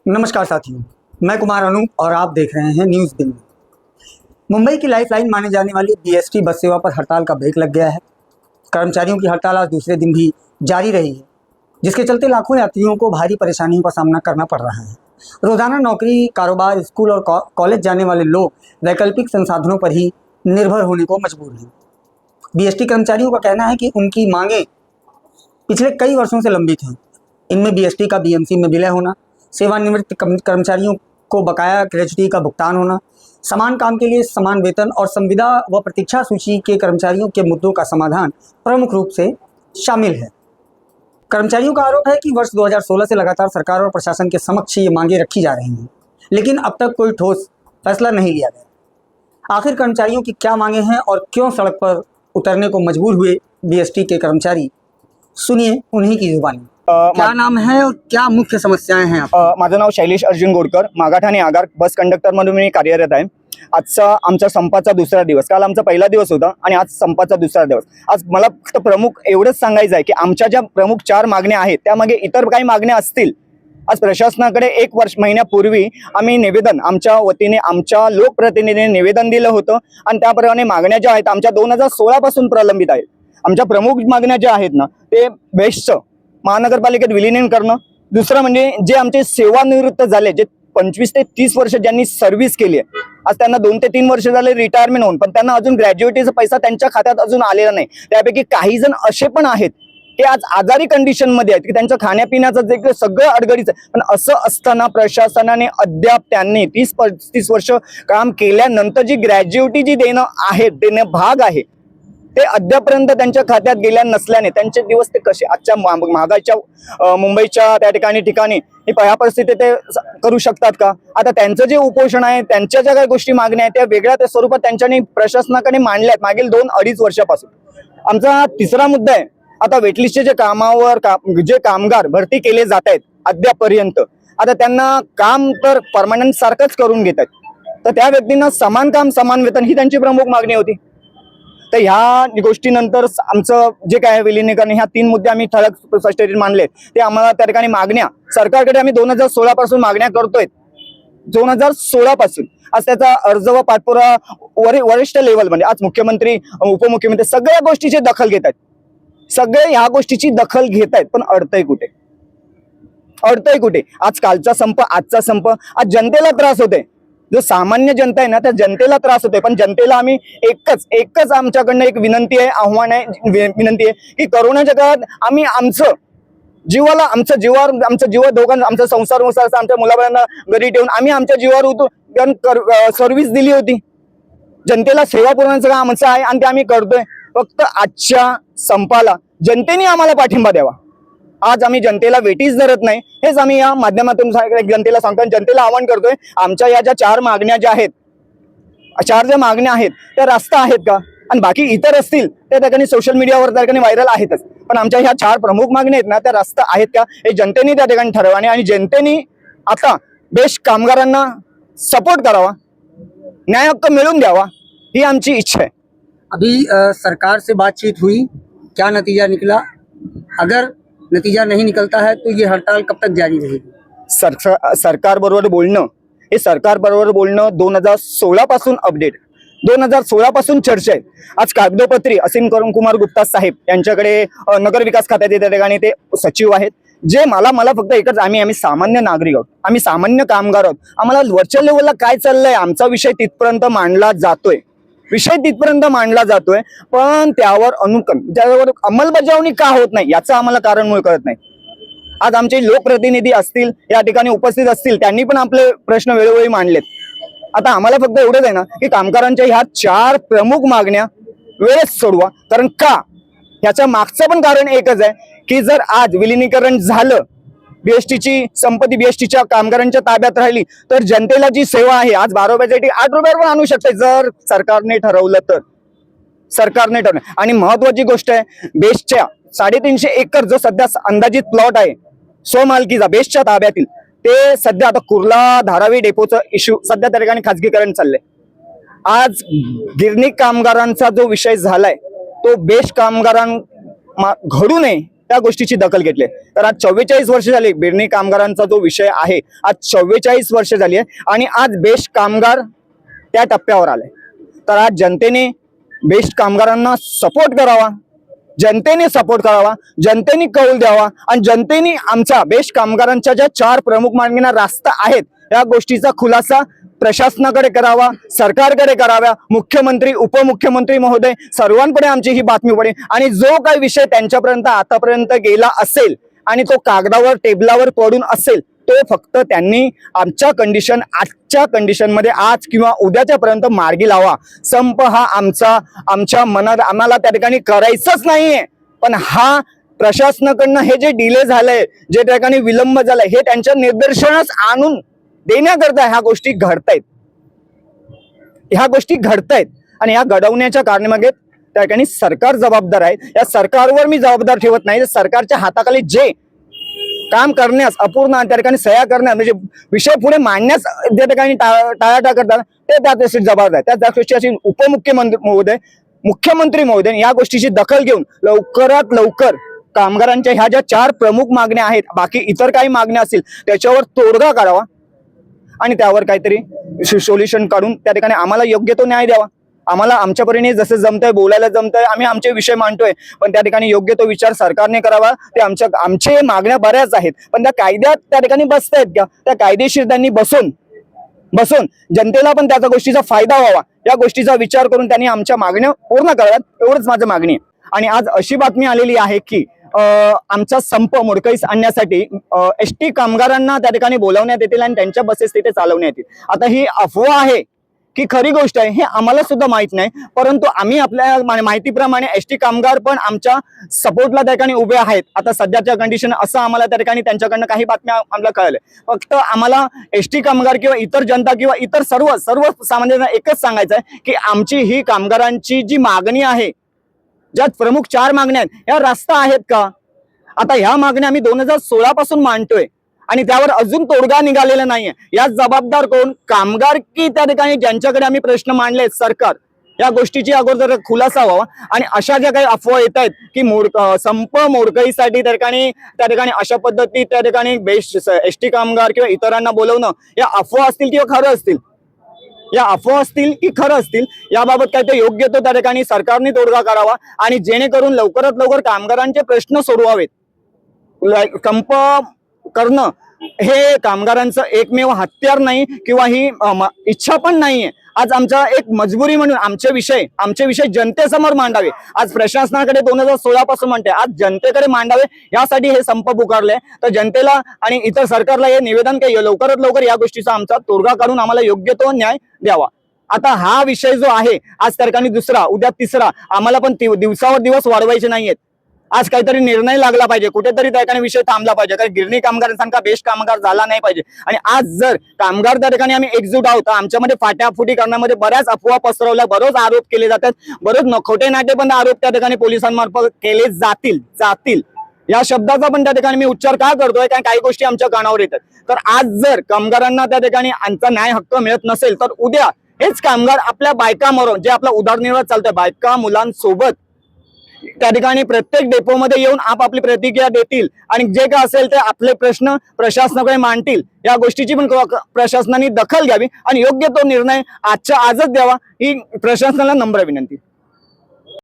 नमस्कार साथियों, मैं कुमार अनूप और आप देख रहे हैं न्यूज़ बिंदु। मुंबई की लाइफलाइन माने जाने वाली बीएसटी बस सेवा पर हड़ताल का ब्रेक लग गया है। कर्मचारियों की हड़ताल आज दूसरे दिन भी जारी रही है, जिसके चलते लाखों यात्रियों को भारी परेशानियों का सामना करना पड़ रहा है। रोजाना नौकरी, कारोबार, स्कूल और कॉलेज जाने वाले लोग वैकल्पिक संसाधनों पर ही निर्भर होने को मजबूर हैं। बीएसटी कर्मचारियों का कहना है कि उनकी मांगें पिछले कई वर्षों से लंबित हैं। इनमें बीएसटी का बीएमसी में विलय होना, सेवानिवृत्त कर्मचारियों को बकाया ग्रेच्युटी का भुगतान होना, समान काम के लिए समान वेतन और संविदा व प्रतीक्षा सूची के कर्मचारियों के मुद्दों का समाधान प्रमुख रूप से शामिल है। कर्मचारियों का आरोप है कि वर्ष 2016 से लगातार सरकार और प्रशासन के समक्ष ये मांगे रखी जा रही हैं, लेकिन अब तक कोई ठोस फैसला नहीं लिया गया। आखिर कर्मचारियों की क्या मांगे हैं और क्यों सड़क पर उतरने को मजबूर हुए बीएसटी के कर्मचारी, सुनिए उन्हीं की जुबानी। क्या नाम है और क्या मुख्य समस्याएं हैं? माझं नाव शैलेश अर्जुन गोडकर, मागाठ आणि आगार बस कंडक्टर म्हणून मी कार्यरत आहे। आजचा आमचा संपाचा दुसरा दिवस, काल आमचा पहिला दिवस होता आणि आज संपाचा दुसरा दिवस। आज मला फक्त प्रमुख एवढंच सांगायचं आहे की आमच्या ज्या प्रमुख 4 मागण्या आहेत त्यामागे इतर काही मागण्या असतील। आज प्रशासनाकडे 1 महिन्यापूर्वी आम्ही निवेदन आमच्या वतीने आमच्या लोकप्रतिनिधीने निवेदन दिलं होतं आणि त्याप्रमाणे मागण्या ज्या आहेत आमच्या 2016 पासून प्रलंबित आहेत। आमच्या प्रमुख मागण्या ज्या आहेत ना ते बेस्टचं महानगरपालिकेत विलीनीकरण करणं, दुसरं म्हणजे जे आमचे सेवानिवृत्त झाले, जे 25 ते 30 वर्ष ज्यांनी सर्व्हिस केली आहे, आज त्यांना 2 ते 3 वर्ष झाले रिटायरमेंट होऊन, पण त्यांना अजून ग्रॅज्युएटीचा पैसा त्यांच्या खात्यात अजून आलेला नाही। त्यापैकी काही जण असे पण आहेत ते आज आजारी कंडिशन मध्ये आहेत की त्यांचं खाण्यापिण्याचं जे सगळं अडगडीचं आहे, पण असं असताना प्रशासनाने अद्याप त्यांनी 30-35 वर्ष काम केल्यानंतर जी ग्रॅज्युएटी जी देणं भाग आहे ते अद्यापर्यंत त्यांच्या खात्यात गेल्या नसल्याने त्यांचे दिवस ते कसे आजच्या महागाईच्या मुंबईच्या त्या ठिकाणी ह्या परिस्थितीत ते करू शकतात का? आता त्यांचं जे उपोषण आहे, त्यांच्या ज्या काही गोष्टी मागण्या आहेत त्या वेगळ्या त्या स्वरूपात त्यांच्यानी प्रशासनाकडे मांडल्या आहेत मागील 2-2.5 वर्षापासून। आमचा तिसरा मुद्दा आहे, आता वेटलिस्टचे जे कामावर जे कामगार भरती केले जात आहेत अद्यापर्यंत, आता त्यांना काम तर परमनंट सारखंच करून घेत आहेत, तर त्या व्यक्तींना समान काम समान वेतन ही त्यांची प्रमुख मागणी होती। तर ह्या गोष्टीनंतर आमचं जे काय विलीनीकरण, ह्या 3 मुद्दे आम्ही ठळक स्पष्टपणे मांडले। ते आम्हाला त्या ठिकाणी मागण्या सरकारकडे आम्ही 2016 पासून मागण्या करतोय, 2016 पासून। आज त्याचा अर्ज व पाठपुरावा वरिष्ठ लेवल म्हणजे आज मुख्यमंत्री, उपमुख्यमंत्री सगळ्या गोष्टीची दखल घेत आहेत, सगळे ह्या गोष्टीची दखल घेत आहेत, पण अडतंय कुठे? आज कालचा संप, आजचा संप, आज जनतेला त्रास होतोय। जो सामान्य जनता आहे ना त्या जनतेला त्रास होतोय, पण जनतेला आम्ही एकच आमच्याकडनं एक विनंती आहे, आव्हान आहे, विनंती आहे की कोरोनाच्या काळात आम्ही आमचं जीवावर दोघांना आमचा संसार आमच्या मुलाबाळांना घरी ठेवून आम्ही आमच्या जीवावर उतरून सर्व्हिस दिली होती। जनतेला सेवा पुरवण्याचं काम आमचं आहे आणि ते आम्ही करतोय। फक्त आजच्या संपाला जनतेने आम्हाला पाठिंबा द्यावा। आज आम्ही जनतेला वेटीच धरत नाही, हेच आम्ही या माध्यमातून जनतेला सांगतो, जनतेला आवाहन करतोय। आमच्या या ज्या 4 मागण्या ज्या आहेत, 4 ज्या मागण्या आहेत त्या रास्ता आहेत का? आणि बाकी इतर असतील त्या ठिकाणी सोशल मीडियावर त्या ठिकाणी व्हायरल आहेतच, पण आमच्या ह्या 4 प्रमुख मागण्या आहेत ना त्या रास्ता आहेत का हे जनतेने त्या ठिकाणी ठरवावे आणि जनतेने आता बेस्ट कामगारांना सपोर्ट करावा, न्याय हक्क मिळवून द्यावा, ही आमची इच्छा है। अभी सरकार से बातचीत हुई, क्या नतीजा निकला? अगर नतीजा नहीं निकलता है तो ये हड़ताल कब तक जारी रहेगी? सरकार बरोबर बोलणं 2016 पासून अपडेट, 2016 पासून चर्चा आहे। आज कागदोपत्री असीम कुमार गुप्ता साहेब यांच्याकडे नगर विकास खात्याचे त्या ठिकाणी ते सचिव आहेत, जे मला फक्त एकच, आम्ही सामान्य नागरिक आहोत, आम्ही सामान्य कामगार आहोत, आम्हाला वरच्या लेवलला काय चाललंय आमचा विषय तिथपर्यंत मांडला जातोय, पण त्यावर त्यावर अंमलबजावणी का होत नाही याचं आम्हाला कारण मूळ कळत नाही। आज आमचे लोकप्रतिनिधी असतील या ठिकाणी उपस्थित असतील, त्यांनी पण आपले प्रश्न वेळोवेळी मांडलेत। आता आम्हाला फक्त एवढंच आहे ना की कामगारांच्या ह्या 4 प्रमुख मागण्या वेळेत सोडवा, कारण का ह्याच्या मागचं पण कारण एकच आहे की जर आज विलीनीकरण झालं, बीएसटीची संपत्ती बीएसटीच्या कामगारांच्या ताब्यात राहिली तर जनतेला जी सेवा आहे आज 12 रुपयासाठी 8 रुपयावर आणू शकते, जर सरकारने ठरवलं तर। आणि महत्वाची गोष्ट आहे, बेस्टच्या 350 एकर जो सध्या अंदाजित प्लॉट आहे स्वमालकीचा बेस्टच्या ताब्यातील, ते सध्या आता कुर्ला धारावी डेपोचं इश्यू सध्या त्या ठिकाणी खाजगीकरण चाललंय। आज गिरणी कामगारांचा जो विषय झालाय तो बेस्ट कामगारां घडू नये त्या गोष्टीची दखल घेतली आहे. तर आज 44 वर्ष झाली गिरणी कामगारांचा जो विषय आहे, आज 44 वर्ष झाली आहे आणि आज बेस्ट कामगार त्या टप्प्यावर आलाय. तर आज जनतेने बेस्ट कामगारांना सपोर्ट करावा, जनतेने सपोर्ट करावा, जनतेने कौल द्यावा आणि जनतेने आमच्या बेस्ट कामगारांच्या ज्या 4 प्रमुख मागण्या रास्त आहेत या गोष्टीचा खुलासा प्रशासनाकडे करावा, सरकारकडे कराव्या, मुख्यमंत्री उपमुख्यमंत्री महोदय सर्वांकडे आमची ही बातमी पडेल आणि जो काही विषय त्यांच्यापर्यंत आतापर्यंत गेला असेल आणि तो कागदावर टेबलावर पडून असेल तो फक्त त्यांनी आजच्या कंडिशनमध्ये आज किंवा उद्याच्या पर्यंत मार्गी लावा. संप हा आमच्या मनात आम्हाला त्या ठिकाणी करायचंच नाहीये, पण हा प्रशासनाकडनं हे जे डिले झालंय, जे त्या ठिकाणी विलंब झालाय, हे त्यांच्या निदर्शनास आणून देण्याकरता ह्या गोष्टी घडतायत आणि ह्या घडवण्याच्या कारणामागे त्या ठिकाणी सरकार जबाबदार आहे. या सरकारवर मी जबाबदार ठेवत नाही. सरकारच्या हाताखाली जे काम करण्यास अपूर्ण त्या ठिकाणी सह्या करण्यास म्हणजे विषय पुढे मांडण्यास त्या ठिकाणी टाळाटाळ करतात ते त्या गोष्टी जबाबदार आहे. त्या गोष्टी उपमुख्यमंत्री महोदय, मुख्यमंत्री महोदय या गोष्टीची दखल घेऊन लवकरात लवकर कामगारांच्या ह्या ज्या 4 प्रमुख मागण्या आहेत, बाकी इतर काही मागण्या असतील त्याच्यावर तोडगा काढावा आणि त्यावर काहीतरी सोल्युशन काढून त्या ठिकाणी आम्हाला योग्य तो न्याय द्यावा. आम्हाला आमच्या परीने जसं जमतंय, बोलायला जमतंय, आम्ही आमचे विषय मांडतोय, पण त्या ठिकाणी योग्य तो विचार सरकारने करावा. ते आमचे मागण्या बऱ्याच आहेत, पण त्या कायद्यात त्या ठिकाणी बसतायत का? त्या कायदेशीर त्यांनी बसून जनतेला पण त्या गोष्टीचा फायदा व्हावा या गोष्टीचा विचार करून त्यांनी आमच्या मागण्या पूर्ण कराव्यात, एवढंच माझं मागणी आहे. आणि आज अशी बातमी आलेली आहे की आमचा संप मोडकळीस आणण्यासाठी एसटी कामगारांना त्या ठिकाणी बोलावण्यात येतील आणि त्यांच्या बसेस तिथे चालवण्यात येतील. आता ही अफवा आहे की खरी गोष्ट आहे हे आम्हाला सुद्धा माहित नाही, परंतु आम्ही आपल्या माहितीप्रमाणे एसटी कामगार पण आमच्या सपोर्टला त्या ठिकाणी उभे आहेत. आता सध्याच्या कंडिशन असं आम्हाला त्या ठिकाणी त्यांच्याकडनं काही बातम्या आम्हाला कळल्या. फक्त आम्हाला एसटी कामगार किंवा इतर जनता किंवा इतर सर्व सामान्यांना एकच सांगायचं आहे की आमची ही कामगारांची जी मागणी आहे, ज्या प्रमुख 4 मागण्या आहेत या रास्त आहेत का? आता ह्या मागण्या आम्ही 2016 पासून मांडतोय आणि त्यावर अजून तोडगा निघालेला नाहीये. या जबाबदार कोण? कामगार की त्या ठिकाणी ज्यांच्याकडे आम्ही प्रश्न मांडले सरकार? या गोष्टीची अगोदर खुलासा व्हावा. आणि अशा ज्या काही अफवा येत आहेत की संप मोडकळीसाठी त्या ठिकाणी अशा पद्धती त्या ठिकाणी बेस्ट एसटी कामगार किंवा इतरांना बोलवणं, या अफवा असतील किंवा खरं असतील, याबाबत काय ते योग्य तो त्या ठिकाणी सरकारने तोडगा काढावा आणि जेणेकरून लवकरात लवकर कामगारांचे प्रश्न सोडवावेत. संप करणं हे कामगारांचं एकमेव हत्यार नाही किंवा ही इच्छा पण नाहीये. आज आमचा एक मजबुरी म्हणून आमचे विषय जनतेसमोर मांडावे. आज प्रशासनाकडे 2016 पासून म्हणते, आज जनतेकडे मांडावे यासाठी हे संप पुकारले. तर जनतेला आणि इतर सरकारला हे निवेदन काही लवकरात लवकर या गोष्टीचा आमचा तोडगा काढून आम्हाला योग्य तो न्याय द्यावा. आता हा विषय जो आहे, आज त्या ठिकाणी 2रा, उद्या 3रा, आम्हाला पण दिवसावर दिवस वाढवायचे नाहीयेत. आज काहीतरी निर्णय लागला पाहिजे, कुठेतरी त्या ठिकाणी विषय थांबला पाहिजे, कारण गिरणी कामगारांसारखा बेस्ट कामगार झाला नाही पाहिजे. आणि आज जर कामगार त्या ठिकाणी आम्ही एकजूट आहोत, आमच्यामध्ये फाटाफुटी करण्यामध्ये बऱ्याच अफवा पसरवल्या, बरोच आरोप केले जातात, बरोच खोटे नाटे पण आरोप त्या ठिकाणी पोलिसांमार्फत केले जातील. या शब्दाचा पण त्या ठिकाणी मी उच्चार का करतोय, कारण काही गोष्टी आमच्या कानावर येतात. तर आज जर कामगारांना त्या ठिकाणी आमचा न्याय हक्क मिळत नसेल तर उद्या हेच कामगार आपल्या बायकांबरोबर, जे आपला उदरनिर्वाह चालतोय, बायका मुलांसोबत त्या ठिकाणी प्रत्येक डेपोमध्ये येऊन आपापली प्रतिक्रिया देतील आणि जे काय असेल ते आपले प्रश्न प्रशासनाकडे मांडतील. या गोष्टीची पण प्रशासनाने दखल घ्यावी आणि योग्य तो निर्णय आजच्या आजच द्यावा, ही प्रशासनाला नम्र विनंती.